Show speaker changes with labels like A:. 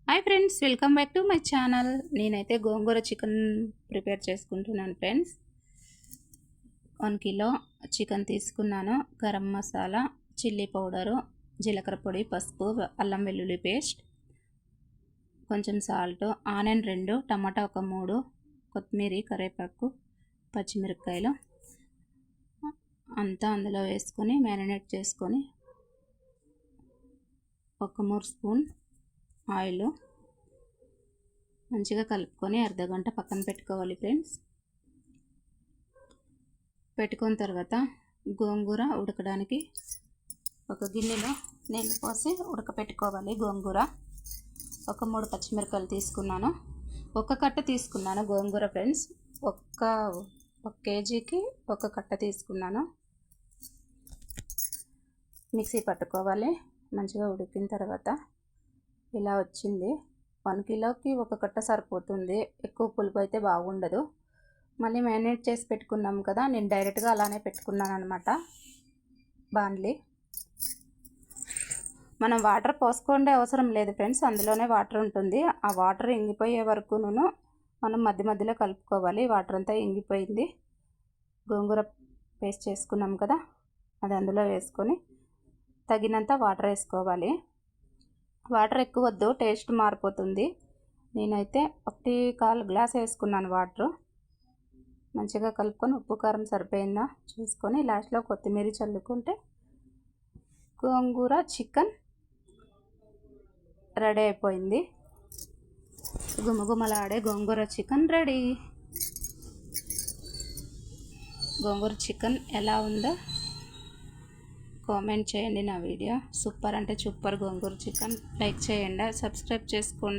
A: Hi friends, welcome back to my channel. నేనైతే గోంగూర chicken prepare చేసుకుంటున్నాను friends. 1 kilo chicken తీసుకున్నాను. Garam masala, chilli powder, జీలకర్ర పొడి, పసుపు, అల్లం వెల్లుల్లి పేస్ట్, కొంచెం సాల్ట్, ఆనియన్ 2, టమాటా ఒక 3, కొత్తిమీర, కరివేపాకు, పచ్చిమిరపకాయలు అంతా అందులో వేసుకొని మ్యారినేట్ చేసుకొని 1 స్పూన్ ఆయిల్ మంచిగా కలుపుకొని అర్ధగంట పక్కన పెట్టుకోవాలి ఫ్రెండ్స్. పెట్టుకున్న తర్వాత గోంగూర ఉడకడానికి ఒక గిన్నెలో నీళ్ళు పోసి ఉడకపెట్టుకోవాలి. గోంగూర ఒక 3 పచ్చిమిరపకాయలు తీసుకున్నాను. 1 కట్ట తీసుకున్నాను గోంగూర ఫ్రెండ్స్. 1 కేజీకి 1 కట్ట తీసుకున్నాను. మిక్సీ పట్టుకోవాలి. మంచిగా ఉడికిన తర్వాత ఇలా వచ్చింది. 1 కిలోకి 1 కట్ట సరిపోతుంది. ఎక్కువ పులుపు అయితే బాగుండదు. మళ్ళీ మ్యారినేట్ చేసి పెట్టుకున్నాం కదా, నేను డైరెక్ట్గా అలానే పెట్టుకున్నాను అనమాట. బాండ్లీ మనం వాటర్ పోసుకోండే అవసరం లేదు ఫ్రెండ్స్, అందులోనే వాటర్ ఉంటుంది. ఆ వాటర్ ఇంగిపోయే వరకును మనం మధ్య మధ్యలో కలుపుకోవాలి. వాటర్ అంతా ఇంగిపోయింది. గోంగూర పేస్ట్ చేసుకున్నాం కదా, అది అందులో వేసుకొని తగినంత వాటర్ వేసుకోవాలి. వాటర్ ఎక్కువ వద్దు, టేస్ట్ మారిపోతుంది. నేనైతే 1/4 గ్లాస్ వేసుకున్నాను వాటర్. మంచిగా కలుపుకొని ఉప్పు కారం సరిపోయిందా చూసుకొని లాస్ట్లో కొత్తిమీర చల్లుకుంటే గోంగూర చికెన్ రెడీ అయిపోయింది. గుమగుమలాడే గోంగూర చికెన్ రెడీ. గోంగూర చికెన్ ఎలా ఉందో కామెంట్ చేయండి. నా వీడియో సూపర్ అంటే సూపర్ గోంగూర చికెన్. లైక్ చేయండి, సబ్స్క్రైబ్ చేసుకోండి.